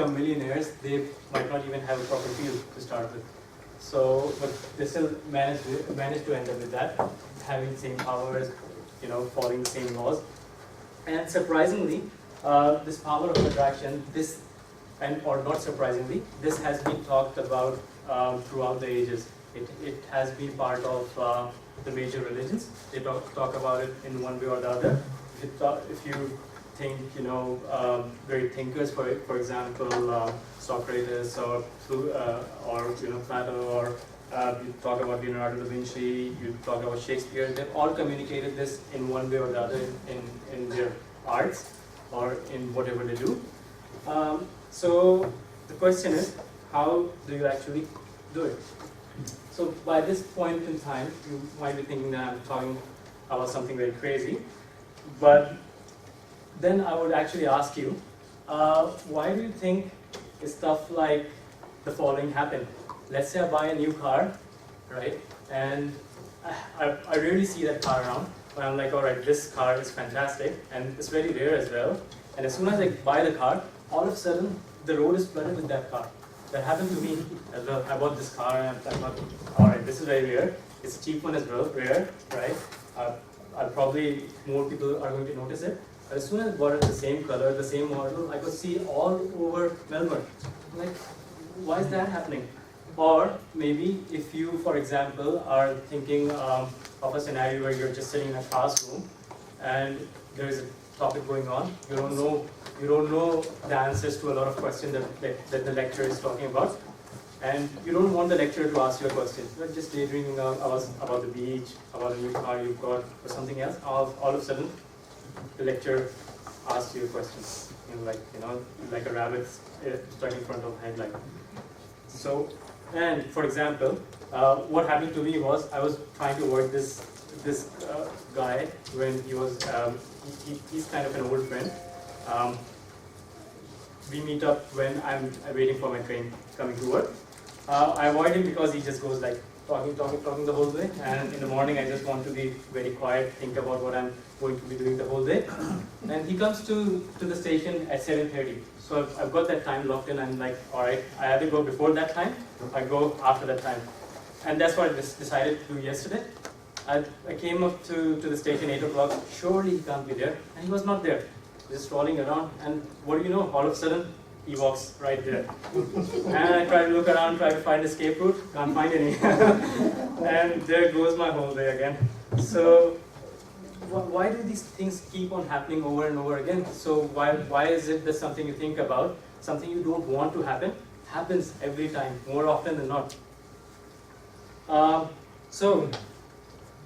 become millionaires, they might not even have a proper field to start with. So, but they still managed to end up with that, having the same powers, following the same laws. And surprisingly, this power of attraction, or not surprisingly, this has been talked about throughout the ages. It has been part of the major religions. They talk about it in one way or the other. If you think, great thinkers, for example, Socrates or Plato, or you talk about Leonardo da Vinci, you talk about Shakespeare, they've all communicated this in one way or the other in their arts or in whatever they do. So the question is, how do you actually do it? So by this point in time, you might be thinking that I'm talking about something very crazy, but then I would actually ask you, why do you think stuff like the following happen? Let's say I buy a new car, right? And I rarely see that car around, but I'm like, all right, this car is fantastic, and it's very rare as well. And as soon as I buy the car, all of a sudden, the road is flooded with that car. That happened to me as well. I bought this car, and I thought, all right, this is very rare. It's a cheap one as well, rare, right? Probably more people are going to notice it. But as soon as I bought it, the same color, the same model, I could see all over Melbourne. I'm like, why is that happening? Or maybe if you, for example, are thinking of a scenario where you're just sitting in a classroom and there is a topic going on, you don't know the answers to a lot of questions that the lecturer is talking about, and you don't want the lecturer to ask you a question. You're just daydreaming about the beach, about a new car you've got, or something else. All of a sudden, the lecturer asks you a question, like a rabbit stuck in front of a headlight. So, and for example, what happened to me was I was trying to avoid this guy when he was he's kind of an old friend. We meet up when I'm waiting for my train coming to work. I avoid him because he just goes like talking the whole day, and in the morning I just want to be very quiet, think about what I'm going to be doing the whole day. And he comes to the station at 7:30. So I've got that time locked in. I'm like, all right, I either go before that time, I go after that time. And that's what I decided to do yesterday. I came up to the station 8 o'clock, surely he can't be there, and he was not there. Just strolling around, and what do you know, all of a sudden, he walks right there. And I try to look around, try to find escape route, can't find any. And there goes my whole day again. So why do these things keep on happening over and over again? So why is it that something you think about, something you don't want to happen, happens every time, more often than not? So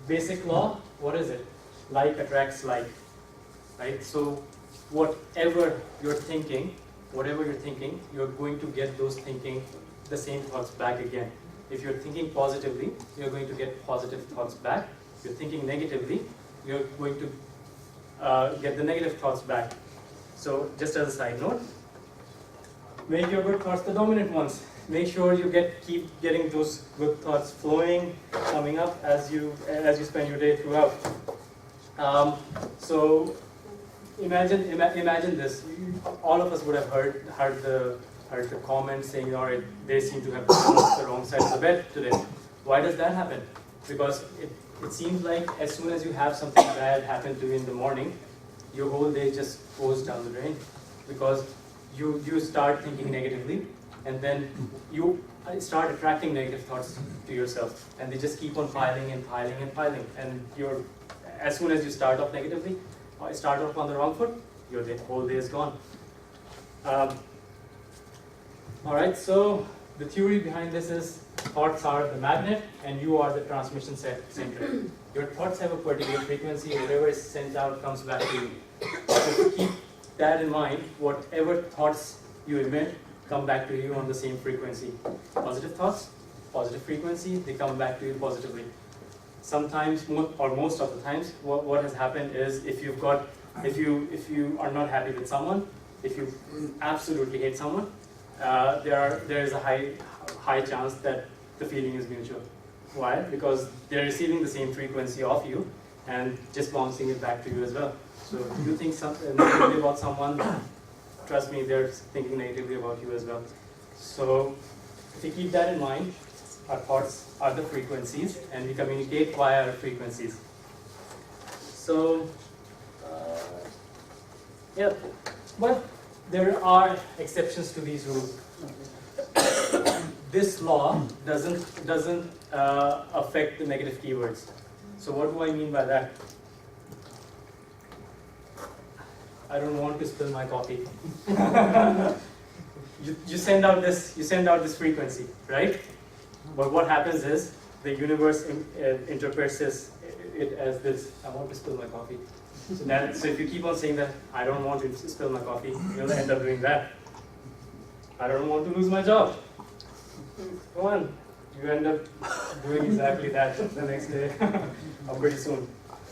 basic law, what is it? Like attracts like, right? So whatever you're thinking, you're going to get those thinking, the same thoughts back again. If you're thinking positively, you're going to get positive thoughts back. If you're thinking negatively, you're going to get the negative thoughts back. So just as a side note, make your good thoughts the dominant ones. Make sure you keep getting those good thoughts flowing, coming up as you spend your day throughout. So imagine this. All of us would have heard the comments saying, all right, they seem to have gone off the wrong side of the bed today. Why does that happen? Because it seems like as soon as you have something bad happen to you in the morning, your whole day just goes down the drain, because you start thinking negatively, and then you start attracting negative thoughts to yourself, and they just keep on piling and piling and piling. And as soon as you start off negatively, or start off on the wrong foot, your whole day is gone. All right, so the theory behind this is thoughts are the magnet and you are the transmission center. Your thoughts have a particular frequency, whatever is sent out comes back to you. So keep that in mind, whatever thoughts you emit come back to you on the same frequency. Positive thoughts, positive frequency, they come back to you positively. Sometimes, or most of the times, what has happened is if you are not happy with someone, if you absolutely hate someone, there is a high chance that the feeling is mutual. Why? Because they're receiving the same frequency of you and just bouncing it back to you as well. So if you think something negatively about someone, trust me, they're thinking negatively about you as well. So if you keep that in mind, our thoughts are the frequencies, and we communicate via our frequencies. So, yeah, but there are exceptions to these rules. This law doesn't affect the negative keywords. So what do I mean by that? I don't want to spill my coffee. you send out this frequency, right? But what happens is the universe interprets it as this. I want to spill my coffee. So if you keep on saying that I don't want to spill my coffee, you'll end up doing that. I don't want to lose my job. Come on, you end up doing exactly that the next day or pretty soon.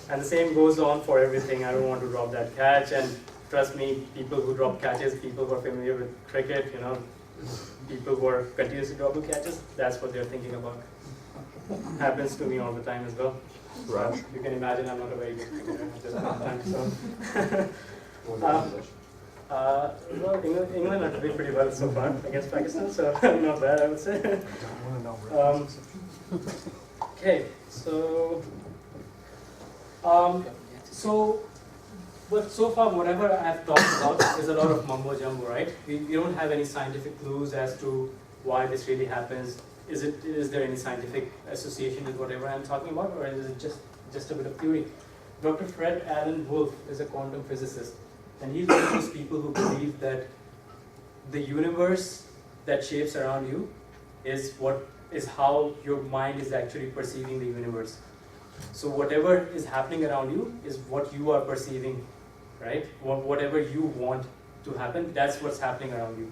And the same goes on for everything. I don't want to drop that catch, and trust me, people who drop catches, people who are familiar with cricket, people who are continuously dropping catches, that's what they're thinking about. Happens to me all the time as well. Raj? You can imagine I'm not a very good cricketer at this point in time. Well, England are doing pretty well so far against Pakistan, so not bad, I would say. Okay, but so far, whatever I've talked about is a lot of mumbo jumbo, right? We don't have any scientific clues as to why this really happens. Is there any scientific association with whatever I'm talking about, or is it just a bit of theory? Dr. Fred Alan Wolf is a quantum physicist, and he's one of those people who believe that the universe that shapes around you is how your mind is actually perceiving the universe. So whatever is happening around you is what you are perceiving, right? Whatever you want to happen, that's what's happening around you,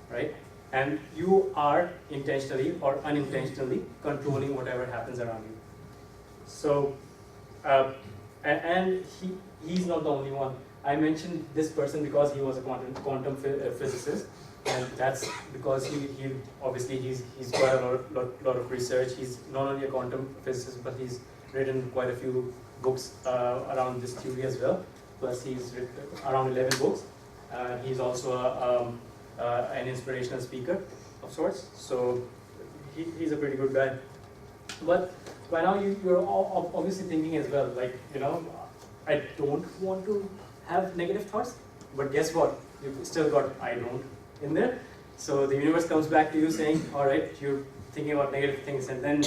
right? And you are intentionally or unintentionally controlling whatever happens around you. So, and he's not the only one. I mentioned this person because he was a quantum physicist, and that's because he obviously he's got a lot of research. He's not only a quantum physicist, but he's written quite a few books around this theory as well. Plus, he's written around 11 books. He's also an inspirational speaker of sorts. So he's a pretty good guy. But by now you're obviously thinking as well, like, I don't want to have negative thoughts. But guess what? You've still got I don't in there. So the universe comes back to you saying, all right, you're thinking about negative things, and then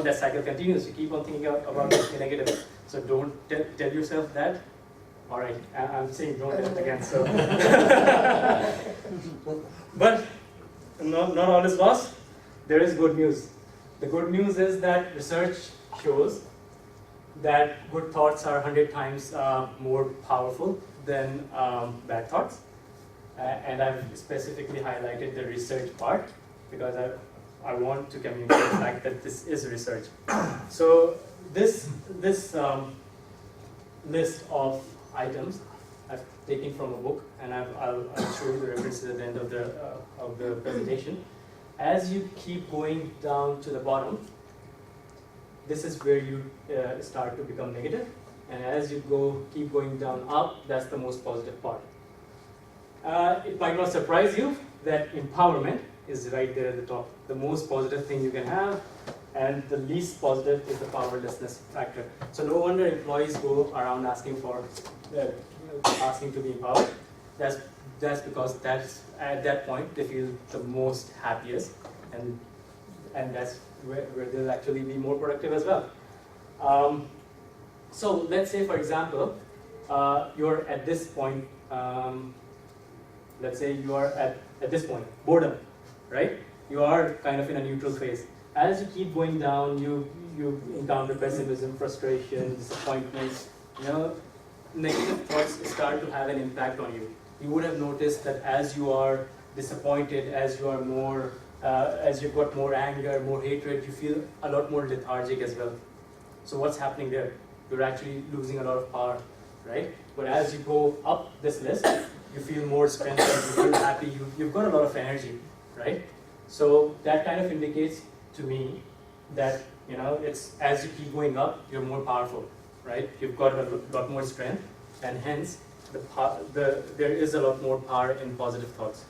that cycle continues. You keep on thinking about the negative. So don't tell yourself that. All right, I'm saying don't tell it again. So, but not all is lost. There is good news. The good news is that research shows that good thoughts are 100 times more powerful than bad thoughts. And I've specifically highlighted the research part because I want to communicate the fact that this is research. So this list of items I've taken from a book, and I'll show you the references at the end of the presentation. As you keep going down to the bottom, this is where you start to become negative, and as you keep going down up, that's the most positive part. It might not surprise you that empowerment is right there at the top, the most positive thing you can have, and the least positive is the powerlessness factor. So no wonder employees go around asking to be empowered. That's because at that point they feel the most happiest, and that's where they'll actually be more productive as well. So let's say, for example, you're at this point. Let's say you are at this point, boredom, right? You are kind of in a neutral phase. As you keep going down, you encounter pessimism, frustration, disappointment. Negative thoughts start to have an impact on you. You would have noticed that as you are disappointed, as you are more, as you've got more anger, more hatred, you feel a lot more lethargic as well. So what's happening there? You're actually losing a lot of power, right? But as you go up this list, you feel more strength, you feel happy, you've got a lot of energy, right? So that kind of indicates to me that, it's as you keep going up, you're more powerful, right? You've got a lot more strength, and hence there is a lot more power in positive thoughts,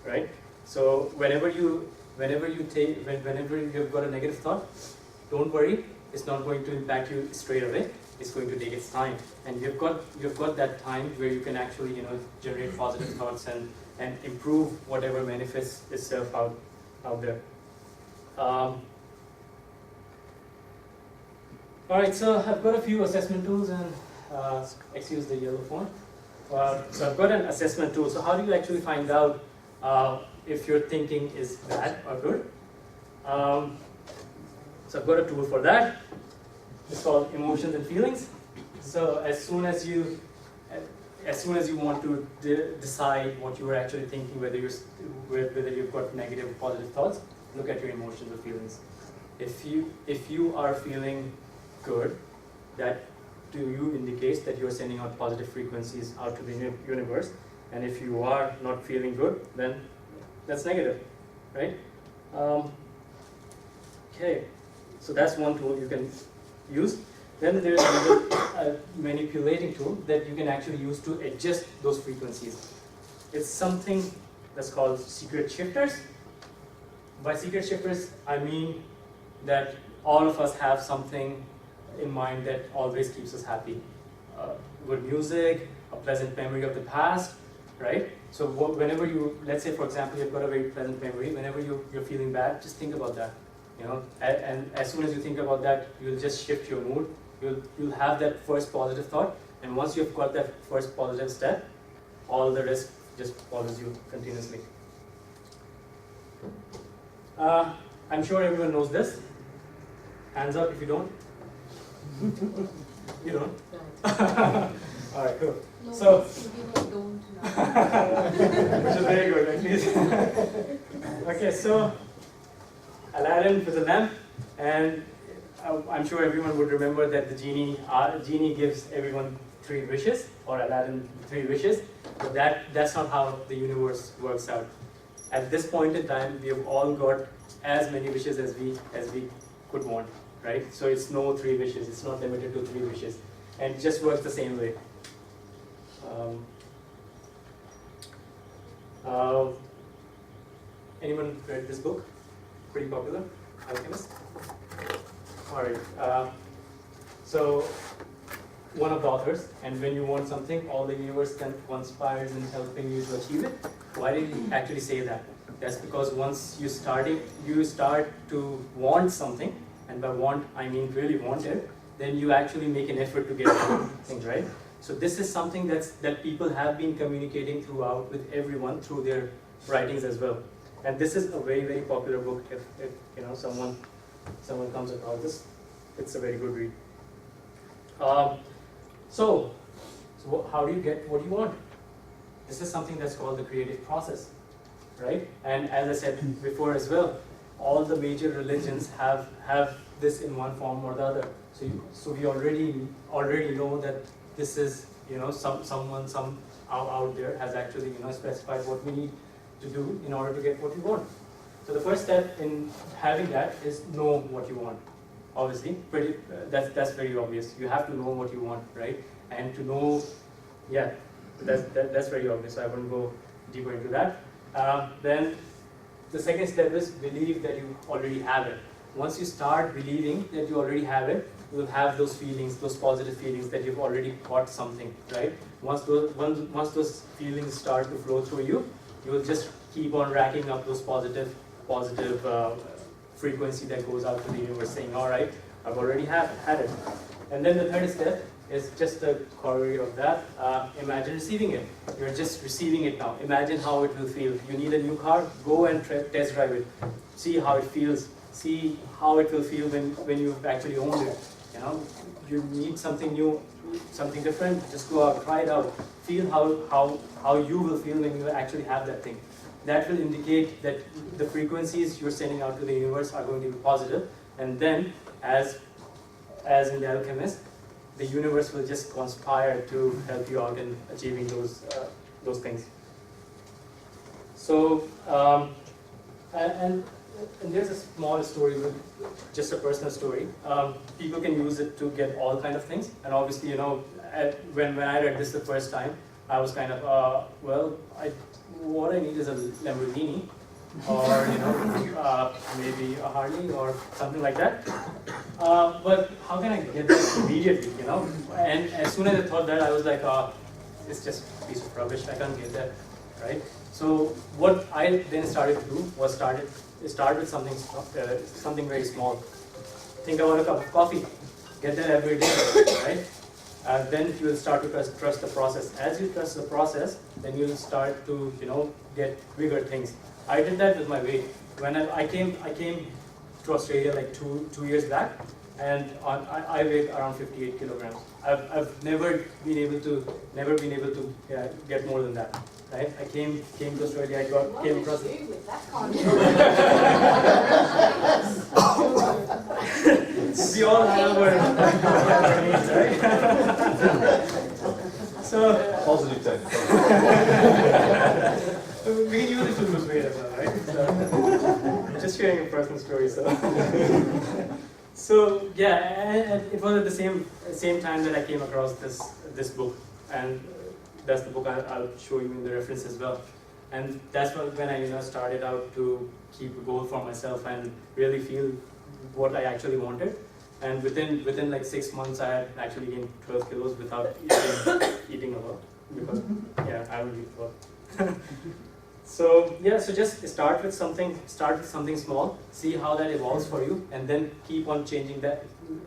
right? So whenever you've got a negative thought, don't worry, it's not going to impact you straight away. It's going to take its time, and you've got that time where you can actually generate positive thoughts and improve whatever manifests itself out there. All right, so I've got a few assessment tools, and excuse the yellow font. So I've got an assessment tool. So how do you actually find out if your thinking is bad or good? So I've got a tool for that. It's called emotions and feelings. So as soon as you want to decide what you are actually thinking, whether you've got negative or positive thoughts, look at your emotions or feelings. If you are feeling good, that to you indicates that you're sending out positive frequencies out to the universe. And if you are not feeling good, then that's negative, right? Okay, so that's one tool you can use. Then there's another manipulating tool that you can actually use to adjust those frequencies. It's something that's called secret shifters. By secret shifters, I mean that all of us have something in mind that always keeps us happy. Good music, a pleasant memory of the past, right? So whenever let's say for example, you've got a very pleasant memory, whenever you're feeling bad, just think about that. And as soon as you think about that, you'll just shift your mood. You'll have that first positive thought, and once you've got that first positive step, all the rest just follows you continuously. I'm sure everyone knows this. Hands up if you don't. You don't? All right, cool. No, so, don't now. which is very good, at least. Okay, so Aladdin with a lamp, and I'm sure everyone would remember that the genie gives everyone 3 wishes, or Aladdin 3 wishes, but that's not how the universe works out. At this point in time, we have all got as many wishes as we could want, right? So it's no 3 wishes, it's not limited to 3 wishes, and it just works the same way. Anyone read this book? Pretty popular, Alchemist? Alright, so one of the authors, and when you want something, all the universe conspires in helping you to achieve it. Why did he actually say that? That's because once you start to want something, and by want I mean really want it, then you actually make an effort to get things, right? So this is something that people have been communicating throughout with everyone through their writings as well. And this is a very, very popular book. If someone comes across this, it's a very good read. So how do you get what you want? This is something that's called the creative process, right? And as I said before as well, all the major religions have this in one form or the other. So we already know that this is someone out there has actually specified what we need to do in order to get what we want. So the first step in having that is know what you want. Obviously, that's very obvious. You have to know what you want, right? And to know, yeah, that's very obvious. So I won't go deeper into that. Then the second step is believe that you already have it. Once you start believing that you already have it, you will have those feelings, those positive feelings that you've already got something, right? Once those feelings start to flow through you, you will just keep on racking up those positive frequency that goes out to the universe saying, all right, I've already had it. And then the third step is just the corollary of that. Imagine receiving it. You're just receiving it now. Imagine how it will feel. You need a new car, go and test drive it. See how it feels. See how it will feel when you've actually owned it. You need something new, something different, just go out, try it out. Feel how you will feel when you actually have that thing. That will indicate that the frequencies you're sending out to the universe are going to be positive, and then as in The Alchemist, the universe will just conspire to help you out in achieving those things. So and there's a small story, just a personal story. People can use it to get all kind of things, and obviously when I read this the first time, I was kind of, well, what I need is a Lamborghini, or maybe a Harley or something like that. But how can I get that immediately, And as soon as I thought that, I was like, it's just a piece of rubbish. I can't get that, right? So what I then started to do was start with something very small. Think about a cup of coffee. Get that every day, right? Then you will start to trust the process. As you trust the process, then you'll start to get bigger things. I did that with my weight. When I came to Australia like two years back, and I weighed around 58 kilograms. I've never been able to get more than that. Right? I came to Australia. Came across. What did you with that We all have our needs, right? So Positive thing. we can use it to lose weight as well, right? So, just sharing a personal story. So yeah, and it was at the same time that I came across this book, and that's the book I'll show you in the reference as well. And that's when I started out to keep a goal for myself and really feel what I actually wanted. And within like 6 months, I had actually gained 12 kilos without eating a lot, because I don't eat a lot. So just start with something small, see how that evolves for you, and then keep on changing that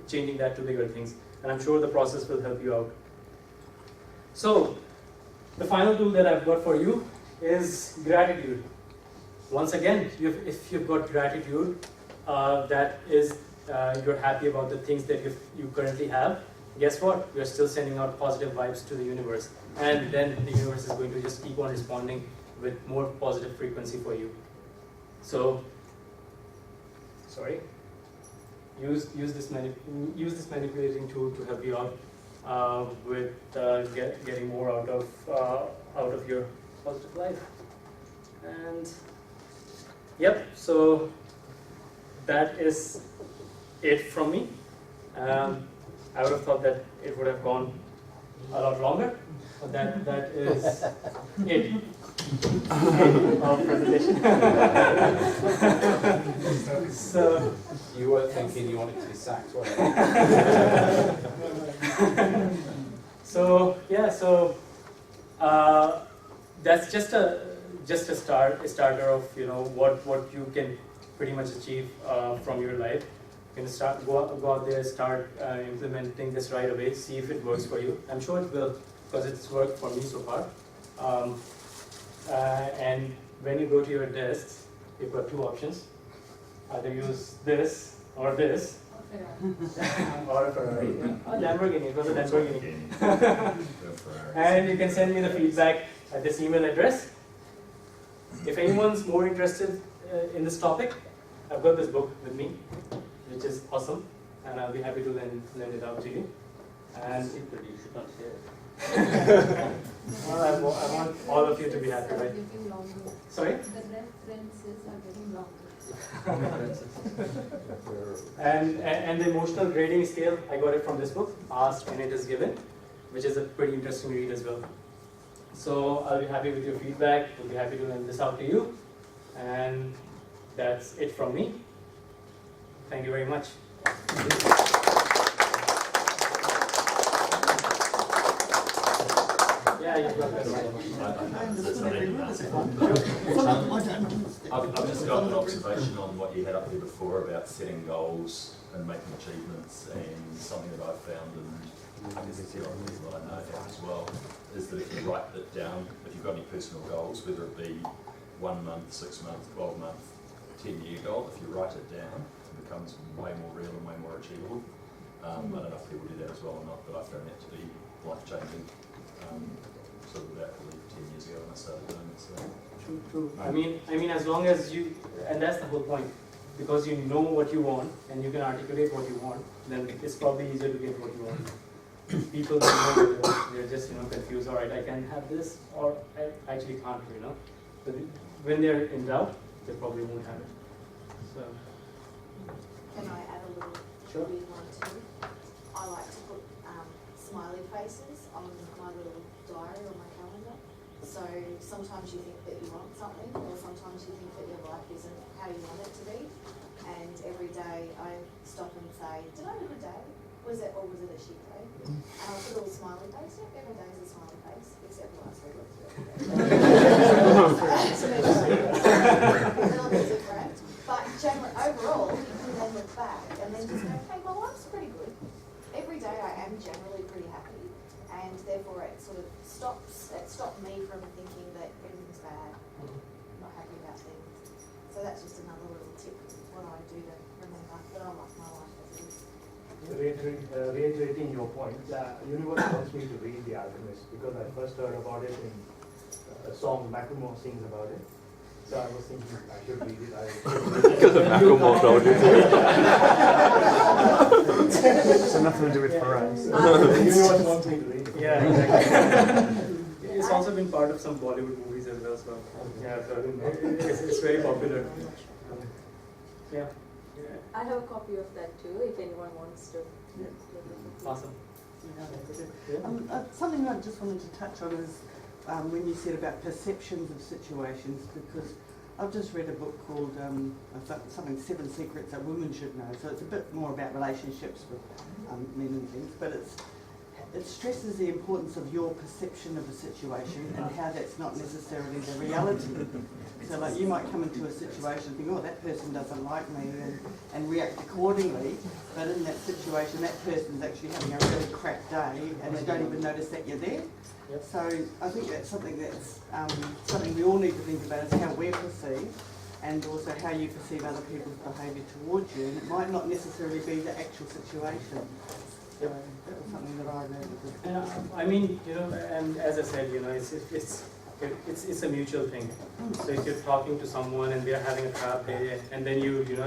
to bigger things. And I'm sure the process will help you out. So the final tool that I've got for you is gratitude. Once again, if you've got gratitude, that is you're happy about the things that you currently have, guess what? You're still sending out positive vibes to the universe. And then the universe is going to just keep on responding with more positive frequency for you. So, use this manipulating tool to help you out with getting more out of your positive life. And so that is it from me. I would have thought that it would have gone a lot longer, but that is it. Of presentation. So You weren't thinking you wanted to be sacked, were you? So that's just a starter of what you can pretty much achieve from your life. You can go out there, start implementing this right away, see if it works for you. I'm sure it will, because it's worked for me so far. And when you go to your desks, you've got two options. Either use this or this, or a Ferrari. A Lamborghini, it was a Lamborghini. And you can send me the feedback at this email address. If anyone's more interested in this topic, I've got this book with me, which is awesome, and I'll be happy to lend it out to you. And You should not share it. well, I want all of you to be happy, right? Getting longer. Sorry? The references are getting longer. And the emotional grading scale, I got it from this book, Asked and It Is Given, which is a pretty interesting read as well. So I'll be happy with your feedback. We'll be happy to lend this out to you. And that's it from me. Thank you very much. Yeah, you've got that right. I've just got an observation on what you had up here before about setting goals and making achievements, and something that I've found, and I guess it's here on people that I know have as well, is that if you write that down, if you've got any personal goals, whether it be 1 month, 6 month, 12 month, 10-year goal, if you write it down, it becomes way more real and way more achievable. I don't know if people do that as well or not, but I found that to be life-changing. Sort of about 10 years ago when I started doing it. So. True. I mean, as long as you, and that's the whole point, because you know what you want and you can articulate what you want, then it's probably easier to get what you want. People don't know what they want. They're just confused. All right, I can have this, or I actually can't. But when they're in doubt, they probably won't have it. So. Can I add a little Sure. weird one too? I like to put smiley faces on my little diary or my calendar. So sometimes you think that you want something, or sometimes you think that your life isn't how you want it to be. And every day I stop and say, did I have a good day? Was it, or was it a shit day? And I'll put a little smiley face. Yep, every day is a smiley face, except the last 3 weeks. And I'll be different. But generally, overall, you can then look back and then just go, hey, my life's pretty good. Every day I am generally pretty happy, and therefore it sort of stopped me from thinking that everything's bad, not happy about things. So that's just another little tip, what I do to remember that I like my life as it is. Reiterating your point, the universe wants me to read The Alchemist because I first heard about it in a song Macklemore sings about it. So I was thinking I should read it. Because of Macklemore told you to. So nothing to do with Ferrari. The universe wants me to read it. Yeah, exactly. It's also been part of some Bollywood movies as well, so yeah, so it's very popular. Yeah. I have a copy of that too, if anyone wants to. Awesome. Something I just wanted to touch on is when you said about perceptions of situations, because I've just read a book called something 7 Secrets That Women Should Know. So it's a bit more about relationships with men and things, but it stresses the importance of your perception of a situation and how that's not necessarily the reality. So like you might come into a situation and think, oh, that person doesn't like me, and react accordingly, but in that situation that person's actually having a really crap day and they don't even notice that you're there. Yep. So I think that's something we all need to think about, is how we're perceived and also how you perceive other people's behaviour towards you, and it might not necessarily be the actual situation. So that was something that I learned. I mean, you know, and as I said, you know, it's a mutual thing. So if you're talking to someone and they're having a crap day, and then you know,